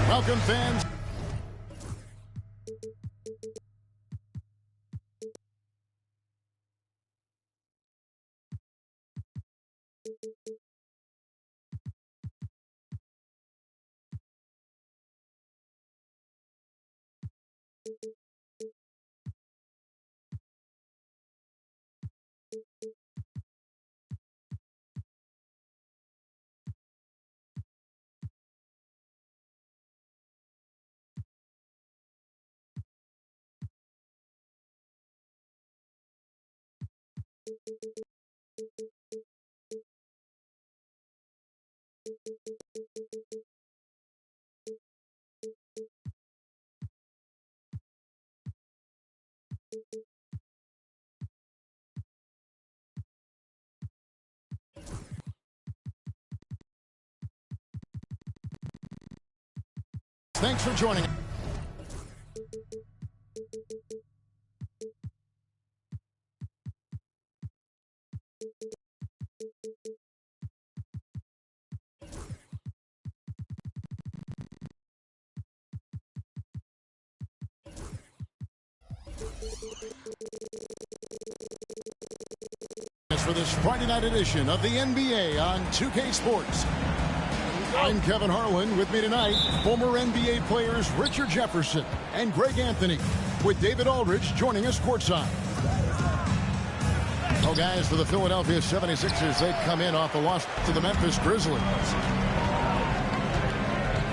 Welcome, fans. Thanks for joining us. For this Friday night edition of the NBA on 2K Sports. I'm Kevin Harlan. With me tonight, former NBA players Richard Jefferson and Greg Anthony, with David Aldridge joining us courtside. Oh, guys, for the Philadelphia 76ers, they've come in off a loss to the Memphis Grizzlies.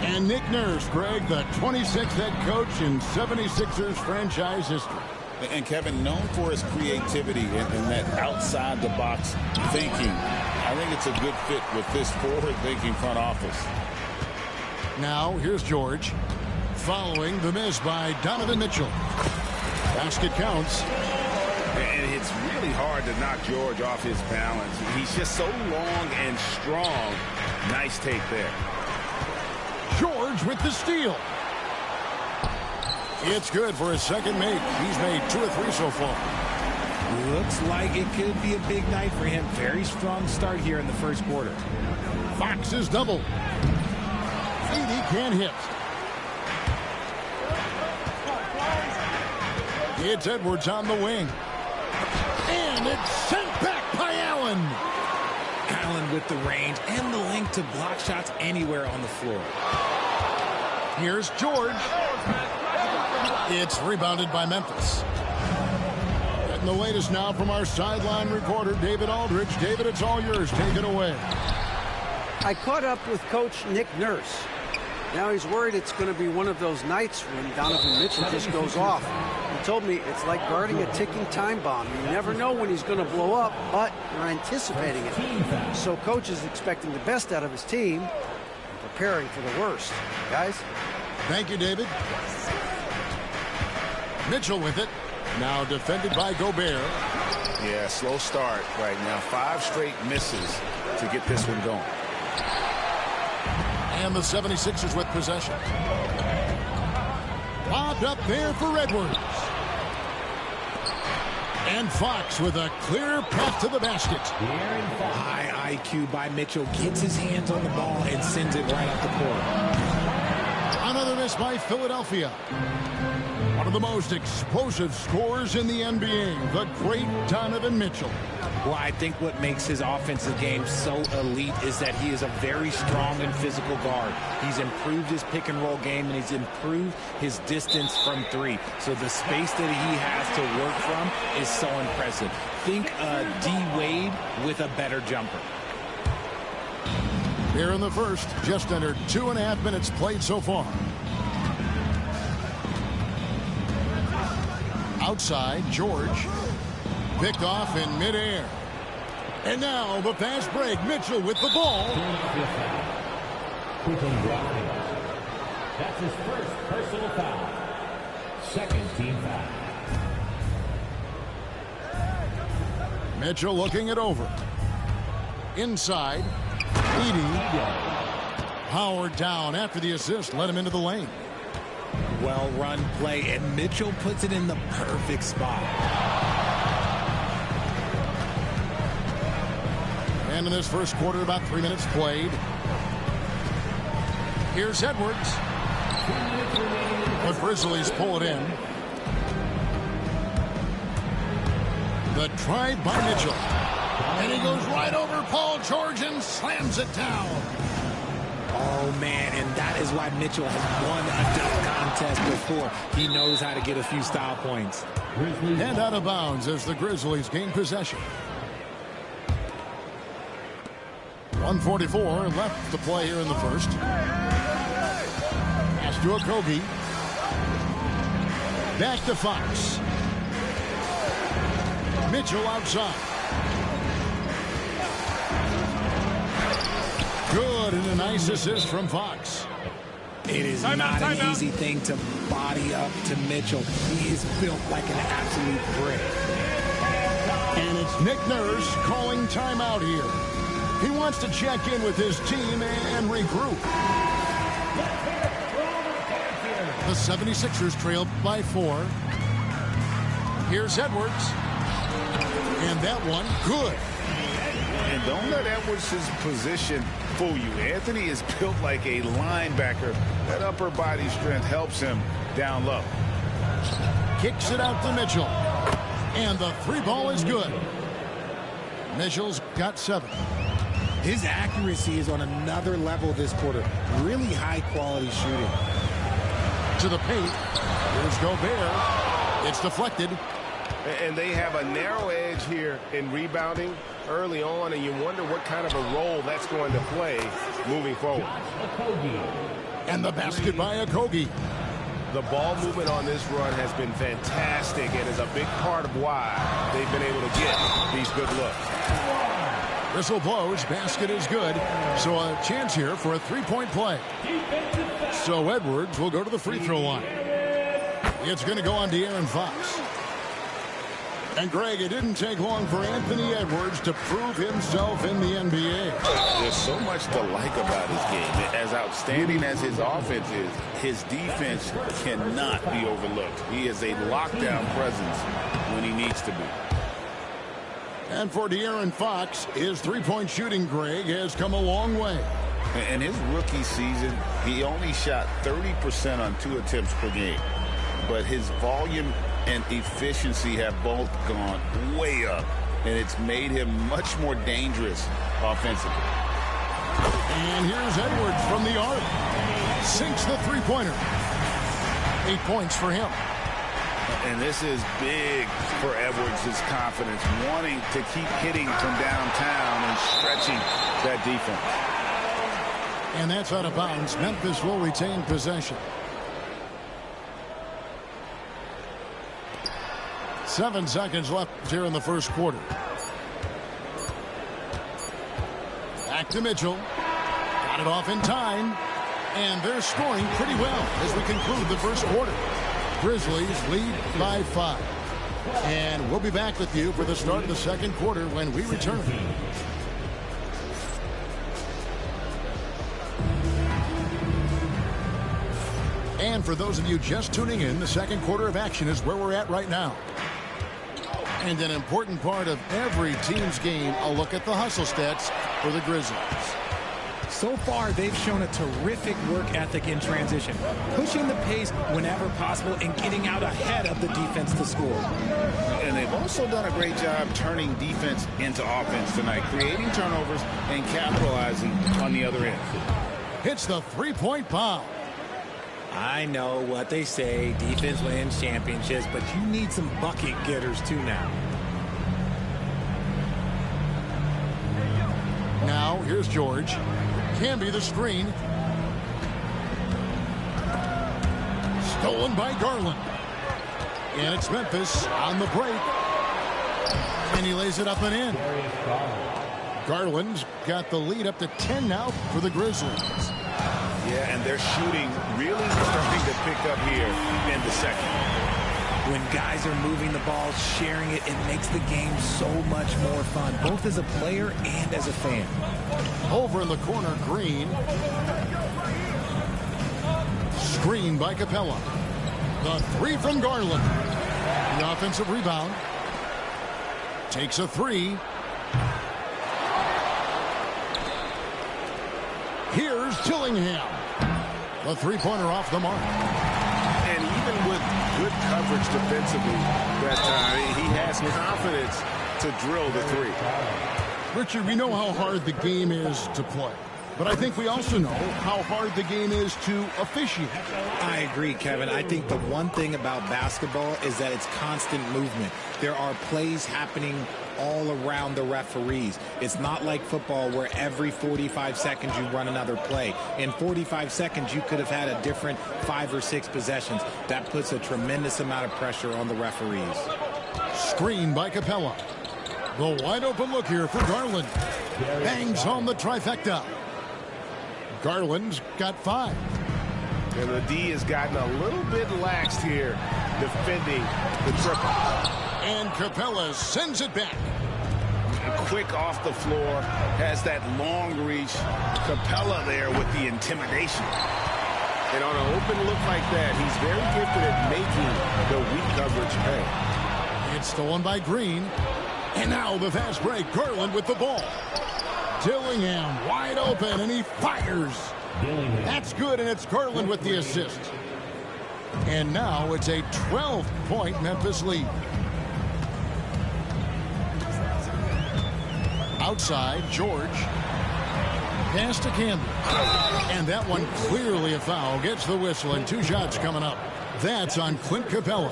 And Nick Nurse, Greg, the 26th head coach in 76ers franchise history. And Kevin, known for his creativity and that outside-the-box thinking, I think it's a good fit with this forward-thinking front office. Now, here's George, following the miss by Donovan Mitchell. Basket counts. And it's really hard to knock George off his balance. He's just so long and strong. Nice take there. George with the steal. It's good for his second make. He's made 2 or 3 so far. Looks like it could be a big night for him. Very strong start here in the first quarter. Fox is double. 80 can't hit. It's Edwards on the wing. And it's sent back by Allen. Allen with the range and the length to block shots anywhere on the floor. Here's George. It's rebounded by Memphis. And the latest now from our sideline reporter, David Aldridge. David, it's all yours. Take it away. I caught up with Coach Nick Nurse. Now he's worried it's going to be one of those nights when Donovan Mitchell just goes off. He told me it's like guarding a ticking time bomb. You never know when he's going to blow up, but you're anticipating it. So Coach is expecting the best out of his team and preparing for the worst. Guys? Thank you, David. Mitchell with it. Now defended by Gobert. Yeah, slow start right now. 5 straight misses to get this one going. And the 76ers with possession. Lobbed up there for Edwards. And Fox with a clear path to the basket. High IQ by Mitchell. Gets his hands on the ball and sends it right up the court. Another miss by Philadelphia. One of the most explosive scorers in the NBA, the great Donovan Mitchell. Well, I think what makes his offensive game so elite is that he is a very strong and physical guard. He's improved his pick and roll game, and he's improved his distance from 3. So the space that he has to work from is so impressive. Think D. Wade with a better jumper. Here in the first, just under 2.5 minutes played so far. Outside, George picked off in midair. And now the fast break. Mitchell with the ball. That's his first personal foul. Second team foul. Mitchell looking it over. Inside. Edey. Howard down after the assist. Let him into the lane. well-run play, and Mitchell puts it in the perfect spot. And in this first quarter, about 3 minutes played. Here's Edwards. The Grizzlies pull it in. The drive by Mitchell. And he goes right over Paul George and slams it down. Oh, man, and that is why Mitchell has won a dunk contest before. He knows how to get a few style points. And out of bounds as the Grizzlies gain possession. 1:44 left to play here in the first. Pass to Okogie. Back to Fox. Mitchell outside. Good, and a nice assist from Fox. It is not an easy thing to body up to Mitchell. He is built like an absolute brick. And it's Nick Nurse calling timeout here. He wants to check in with his team and regroup. The 76ers trail by 4. Here's Edwards. And that one, good. And don't let Edwards' position fool you. Anthony is built like a linebacker. That upper body strength helps him down low. Kicks it out to Mitchell. And the 3 ball is good. Mitchell's got 7. His accuracy is on another level this quarter. Really high-quality shooting. To the paint. Here's Gobert. It's deflected. And they have a narrow edge here in rebounding early on, and you wonder what kind of a role that's going to play moving forward. And the basket by Okogie. The ball movement on this run has been fantastic and is a big part of why they've been able to get these good looks. Whistle blows. Basket is good. So a chance here for a 3-point play. So Edwards will go to the free throw line. It's going to go on De'Aaron Fox. And Greg, it didn't take long for Anthony Edwards to prove himself in the NBA. There's so much to like about his game. As outstanding as his offense is, his defense cannot be overlooked. He is a lockdown presence when he needs to be. And for De'Aaron Fox, his 3-point shooting, Greg, has come a long way. In his rookie season, he only shot 30% on 2 attempts per game. But his volume and efficiency have both gone way up, and it's made him much more dangerous offensively. And here's Edwards from the arc. Sinks the 3-pointer. 8 points for him. And this is big for Edwards' confidence, wanting to keep hitting from downtown and stretching that defense. And that's out of bounds. Memphis will retain possession. 7 seconds left here in the first quarter. Back to Mitchell. Got it off in time. And they're scoring pretty well as we conclude the first quarter. Grizzlies lead by 5. And we'll be back with you for the start of the second quarter when we return. And for those of you just tuning in, the second quarter of action is where we're at right now. And an important part of every team's game, a look at the hustle stats for the Grizzlies. So far, they've shown a terrific work ethic in transition, pushing the pace whenever possible and getting out ahead of the defense to score. And they've also done a great job turning defense into offense tonight, creating turnovers and capitalizing on the other end. Hits the 3-point bomb. I know what they say, defense wins championships, but you need some bucket getters too now. Now, here's George. Can be the screen. Stolen by Garland. And it's Memphis on the break. And he lays it up and in. Garland's got the lead up to 10 now for the Grizzlies. Yeah, and their shooting really starting to pick up here in the second. When guys are moving the ball, sharing it, it makes the game so much more fun, both as a player and as a fan. Over in the corner, Green. Screen by Capella. The three from Garland. The offensive rebound. Takes a three. Here's Dillingham. The three-pointer off the mark. And even with good coverage defensively that time, he has confidence to drill the three. Richard, we know how hard the game is to play, but I think we also know how hard the game is to officiate. I agree, Kevin. I think the one thing about basketball is that it's constant movement. There are plays happening all around the referees. It's not like football where every 45 seconds you run another play. In 45 seconds, you could have had a different 5 or 6 possessions. That puts a tremendous amount of pressure on the referees. Screen by Capella. The wide open look here for Garland. Bangs home the trifecta. Garland's got 5. And the D has gotten a little bit laxed here defending the triple. And Capella sends it back. Quick off the floor, has that long reach. Capella there with the intimidation. And on an open look like that, he's very gifted at making the weak coverage pay. It's stolen by Green. And now the fast break. Garland with the ball. Dillingham wide open, and he fires. That's good, and it's Garland with the assist. And now it's a 12-point Memphis lead. Outside, George. Pass to Campbell. And that one clearly a foul. Gets the whistle, and 2 shots coming up. That's on Clint Capella.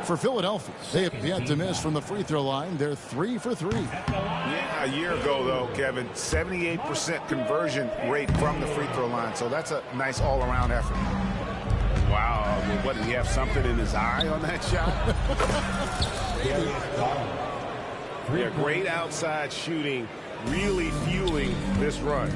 For Philadelphia, they have yet to miss from the free throw line. They're 3 for 3. Yeah, a year ago, though, Kevin, 78% conversion rate from the free throw line. So that's a nice all-around effort. Wow. What, did he have something in his eye on that shot? Yeah, great outside shooting, really fueling this run.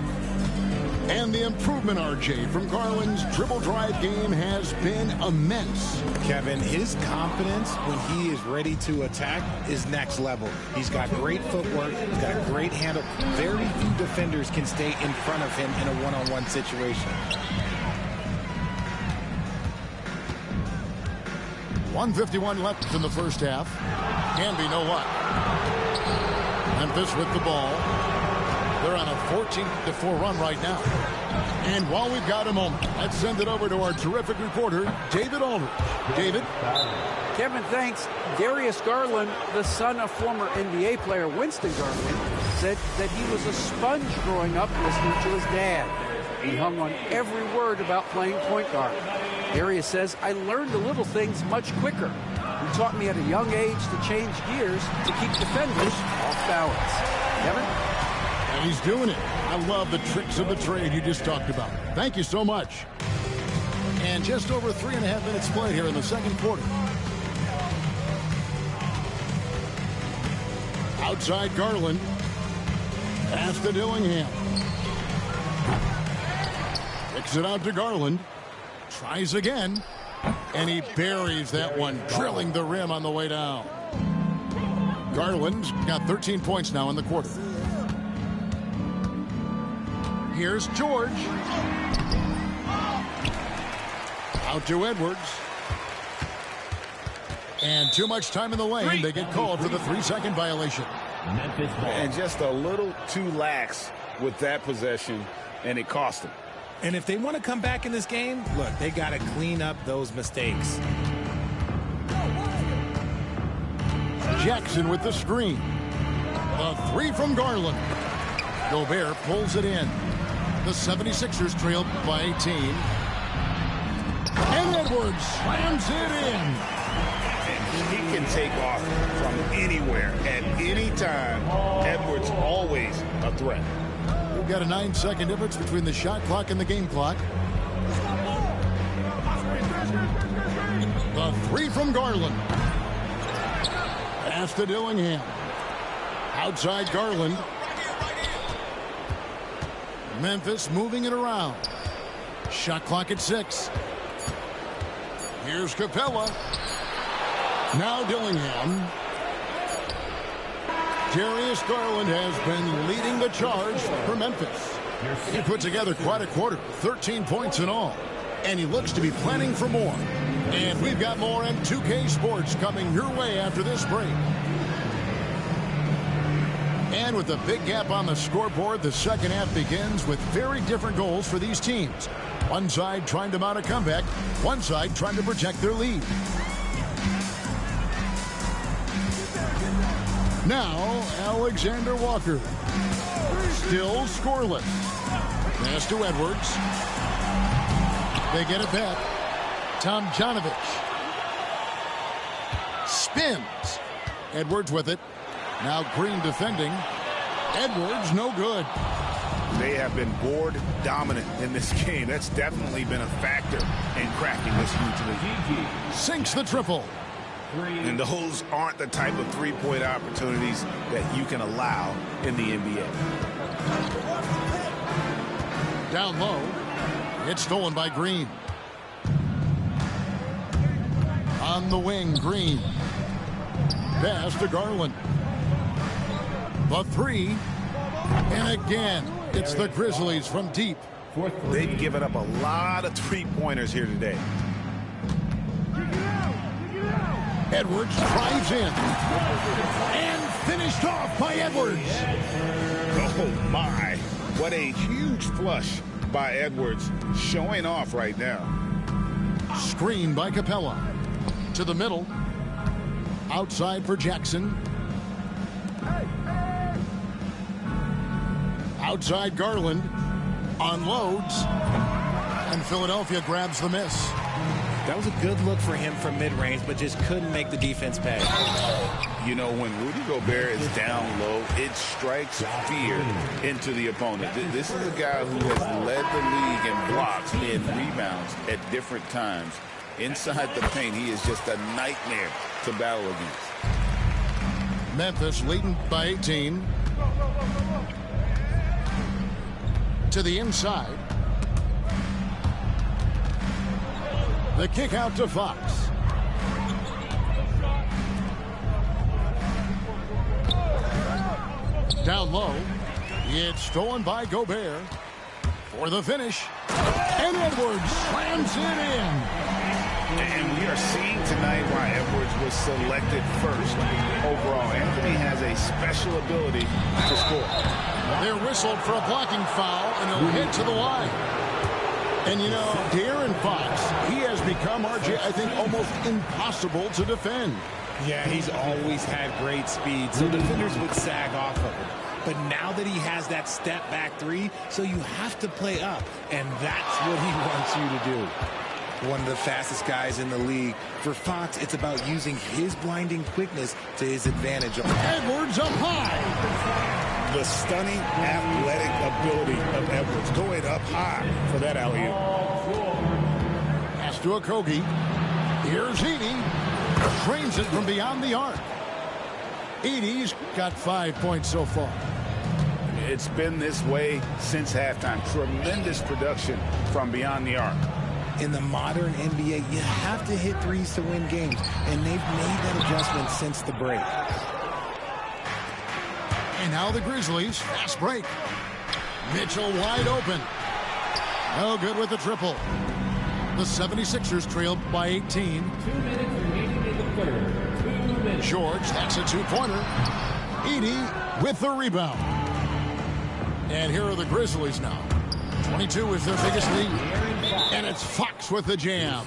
And the improvement, RJ, from Garland's dribble drive game has been immense. Kevin, his confidence when he is ready to attack is next level. He's got great footwork, he's got a great handle. Very few defenders can stay in front of him in a one-on-one situation. 1:51 left in the first half. Canby, no luck. Memphis with the ball. They're on a 14-4 run right now. And while we've got a moment, let's send it over to our terrific reporter, David Aldridge. David? Kevin, thanks. Darius Garland, the son of former NBA player Winston Garland, said that he was a sponge growing up listening to his dad. He hung on every word about playing point guard. Darius says, I learned the little things much quicker. He taught me at a young age to change gears to keep defenders off balance. Kevin? And he's doing it. I love the tricks of the trade you just talked about. Thank you so much. And just over 3.5 minutes played here in the second quarter. Outside Garland. Pass to Dillingham. Kicks it out to Garland. Tries again. And he buries that one, drilling the rim on the way down. Garland's got 13 points now in the quarter. Here's George. Out to Edwards. And too much time in the lane. They get called for the 3-second violation. And just a little too lax with that possession, and it cost them. And if they want to come back in this game, look, they got to clean up those mistakes. Jackson with the screen. The 3 from Garland. Gobert pulls it in. The 76ers trail by 18. And Edwards slams it in. He can take off from anywhere at any time. Edwards always a threat. We've got a 9-second difference between the shot clock and the game clock. The 3 from Garland. Pass to Dillingham. Outside Garland. Memphis moving it around. Shot clock at 6. Here's Capella. Now Dillingham. Darius Garland has been leading the charge for Memphis. He put together quite a quarter, 13 points in all, and he looks to be planning for more. And we've got more M2K Sports coming your way after this break. And with a big gap on the scoreboard, the second half begins with very different goals for these teams. One side trying to mount a comeback, one side trying to protect their lead. Now, Alexander Walker. Still scoreless. Pass to Edwards. They get it back. Tomjanovich. Spins. Edwards with it. Now Green defending. Edwards no good. They have been board dominant in this game. That's definitely been a factor in cracking this huge lead. Sinks the triple. And those aren't the type of three-point opportunities that you can allow in the NBA. Down low. It's stolen by Green. On the wing, Green. Pass to Garland. The three. And again, it's the Grizzlies from deep. They've given up a lot of three-pointers here today. Edwards drives in. And finished off by Edwards. Oh, my. What a huge flush by Edwards, showing off right now. Screen by Capella. To the middle. Outside for Jackson. Outside Garland. Unloads. And Philadelphia grabs the miss. That was a good look for him from mid-range, but just couldn't make the defense pay. You know, when Rudy Gobert is down low, it strikes fear into the opponent. This is a guy who has led the league in blocks and rebounds at different times. Inside the paint, he is just a nightmare to battle against. Memphis leading by 18. To the inside. The kick out to Fox. Down low. It's stolen by Gobert. For the finish. And Edwards slams it in. And we are seeing tonight why Edwards was selected first overall. Anthony has a special ability to score. They're whistled for a blocking foul, and he'll head to the line. And, you know, De'Aaron Fox, he has become, RJ, I think, almost impossible to defend. Yeah, he's always had great speed, so defenders would sag off of him. But now that he has that step back three, so you have to play up, and that's what he wants you to do. One of the fastest guys in the league. For Fox, it's about using his blinding quickness to his advantage. Edwards up high. The stunning athletic ability of Edwards going up high for that alley-oop. Pass to Okogie. Here's Edey. Trains it from beyond the arc. Edey's got 5 points so far. It's been this way since halftime. Tremendous production from beyond the arc. In the modern NBA, you have to hit threes to win games, and they've made that adjustment since the break. And now the Grizzlies, fast break. Mitchell wide open. No good with the triple. The 76ers trailed by 18. 2 minutes remaining in the third. 2 minutes. George, that's a two-pointer. Edey with the rebound. And here are the Grizzlies now. 22 is their biggest lead. And it's Fox with the jam.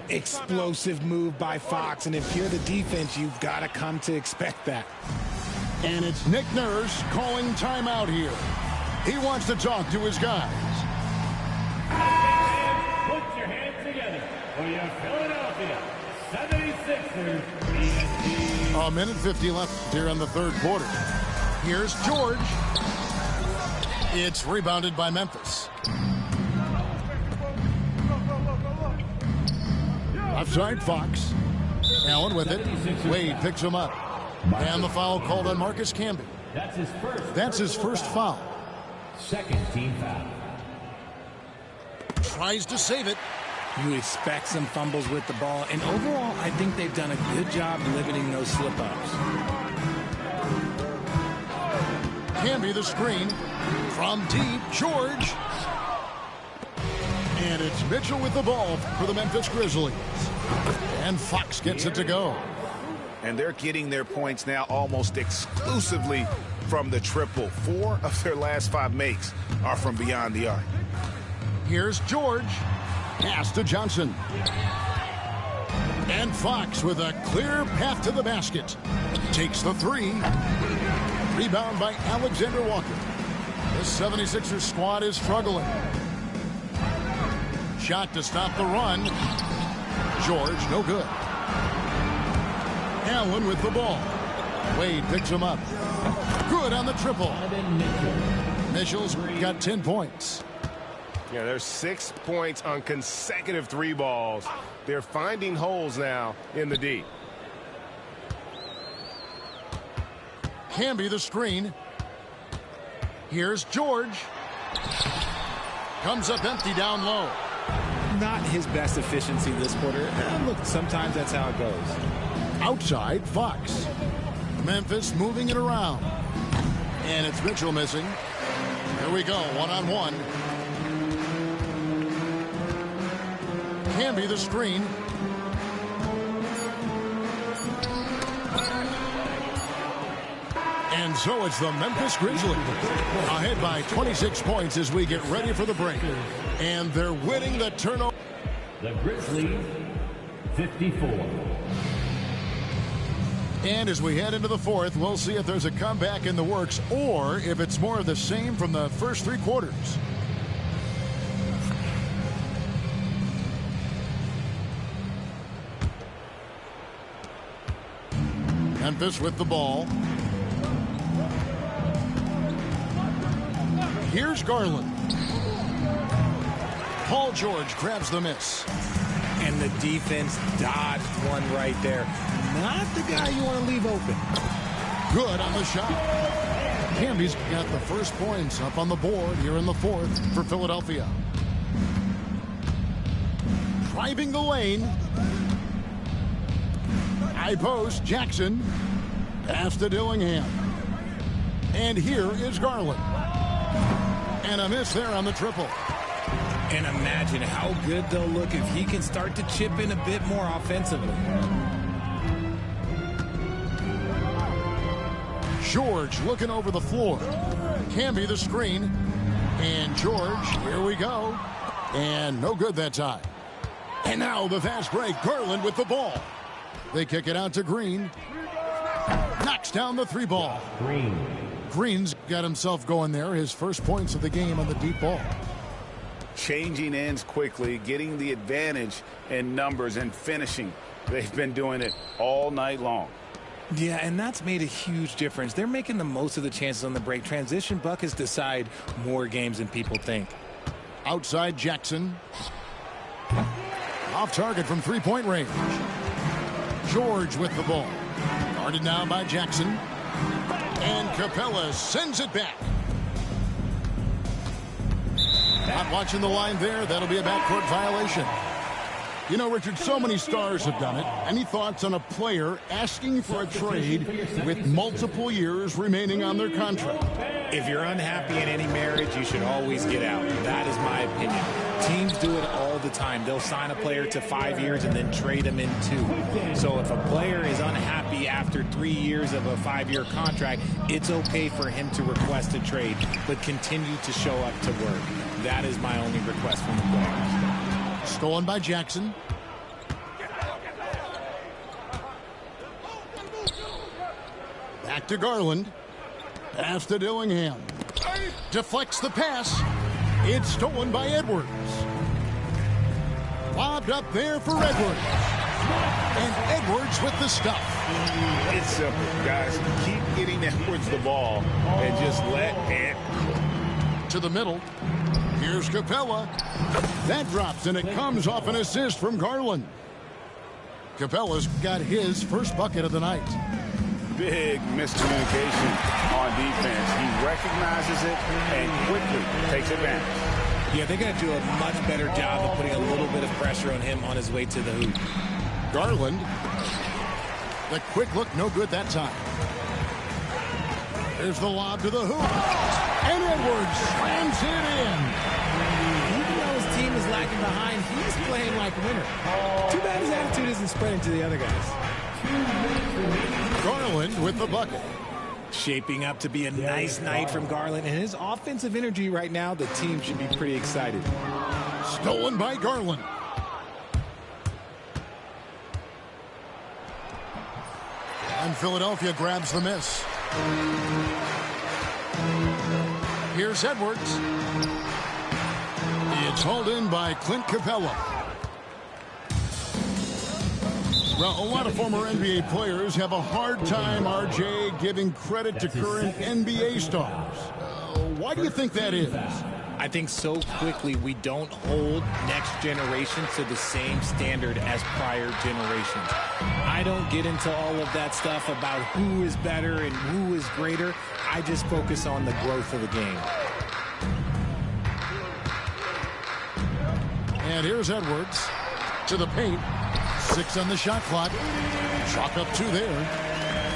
Explosive move by Fox, and if you're the defense, you've got to come to expect that. And it's Nick Nurse calling timeout here. He wants to talk to his guys. Put your hands together for your Philadelphia 76ers. A minute 50 left here in the third quarter. Here's George. It's rebounded by Memphis. Outside Fox. Allen with it. Wade picks him up. And the foul called on Marcus Camby. That's his first foul. Second team foul. Tries to save it. You expect some fumbles with the ball, and overall, I think they've done a good job limiting those slip-ups. Camby the screen. From deep, George. And And it's Mitchell with the ball for the Memphis Grizzlies. And Fox gets it to go. And they're getting their points now almost exclusively from the triple. 4 of their last 5 makes are from beyond the arc. Here's George. Pass to Johnson. And Fox with a clear path to the basket. Takes the 3. Rebound by Alexander Walker. The 76ers squad is struggling. Shot to stop the run. George, no good. Allen with the ball. Wade picks him up. Good on the triple. Mitchell's got 10 points. Yeah, there's 6 points on consecutive 3 balls. They're finding holes now in the D. Camby the screen. Here's George. Comes up empty down low. Not his best efficiency this quarter. Look, sometimes that's how it goes. Outside, Fox. Memphis moving it around. And it's Mitchell missing. Here we go, one-on-one. Camby the screen. And so it's the Memphis Grizzlies ahead by 26 points as we get ready for the break. And they're winning the turnover. The Grizzlies, 54. And as we head into the 4th, we'll see if there's a comeback in the works or if it's more of the same from the first 3 quarters. Memphis with the ball. Here's Garland. Paul George grabs the miss. And the defense dodged one right there. Not the guy you want to leave open. Good on the shot. Camby's got the first points up on the board here in the 4th for Philadelphia. Driving the lane. High post, Jackson. Pass to Dillingham. And here is Garland. And a miss there on the triple. And imagine how good they'll look if he can start to chip in a bit more offensively. George looking over the floor. Camby the screen. And George, here we go. And no good that time. And now the fast break. Garland with the ball. They kick it out to Green. Knocks down the 3 ball. Green's got himself going there. His first points of the game on the deep ball. Changing ends quickly, getting the advantage in numbers and finishing. They've been doing it all night long. Yeah, and that's made a huge difference. They're making the most of the chances on the break. Transition buckets decide more games than people think. Outside Jackson. Off target from 3-point range. George with the ball. Guarded now by Jackson. And Capella sends it back. Not watching the line there. That'll be a backcourt violation. You know, Richard, so many stars have done it. Any thoughts on a player asking for a trade with multiple years remaining on their contract? If you're unhappy in any marriage, you should always get out. That is my opinion. Teams do it all the time. They'll sign a player to 5 years and then trade him in 2. So if a player is unhappy after 3 years of a 5-year contract, it's okay for him to request a trade, but continue to show up to work. That is my only request from the players. Stolen by Jackson. Back to Garland. Pass to Dillingham. Deflects the pass. It's stolen by Edwards. Lobbed up there for Edwards. And Edwards with the stuff. It's simple, guys. Keep getting Edwards the ball and just let it. To the middle. Here's Capella. That drops, and it comes off an assist from Garland. Capella's got his first bucket of the night. Big miscommunication on defense. He recognizes it and quickly takes advantage. Yeah, they got to do a much better job of putting a little bit of pressure on him on his way to the hoop. Garland. The quick look, no good that time. There's the lob to the hoop. And Edwards slams it in. Even though his team is lagging behind, he's playing like a winner. Too bad his attitude isn't spreading to the other guys. Garland with the bucket. Shaping up to be a nice night from Garland, and his offensive energy right now, the team should be pretty excited. Stolen by Garland. And Philadelphia grabs the miss. Here's Edwards. It's hauled in by Clint Capella. Well, a lot of former NBA players have a hard time, RJ, giving credit to current NBA stars. Why do you think that is? I think so quickly we don't hold next generation to the same standard as prior generations. I don't get into all of that stuff about who is better and who is greater. I just focus on the growth of the game. And here's Edwards to the paint. 6 on the shot clock. Chalk up 2 there.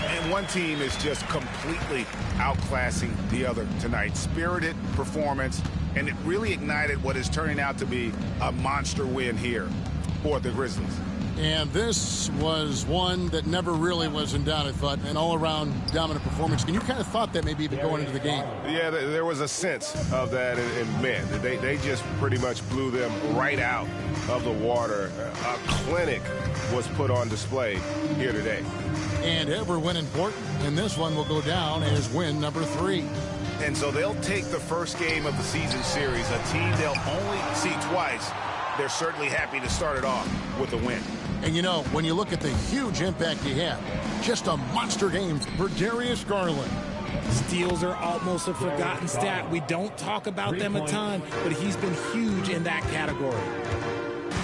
And one team is just completely outclassing the other tonight. Spirited performance, and it really ignited what is turning out to be a monster win here for the Grizzlies. And this was one that never really was in doubt, I thought, an all-around dominant performance. And you kind of thought that maybe even going into the game. Yeah, there was a sense of that in men. They just pretty much blew them right out of the water. A clinic was put on display here today. And every win important, and this one will go down as win number 3. And so they'll take the first game of the season series, a team they'll only see twice. They're certainly happy to start it off with a win. And you know, when you look at the huge impact he had, just a monster game for Darius Garland. Steals are almost a forgotten stat. We don't talk about them a ton, but he's been huge in that category.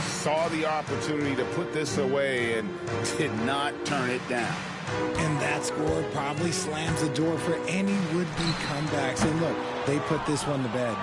Saw the opportunity to put this away and did not turn it down. And that score probably slams the door for any would-be comebacks. And look, they put this one to bed.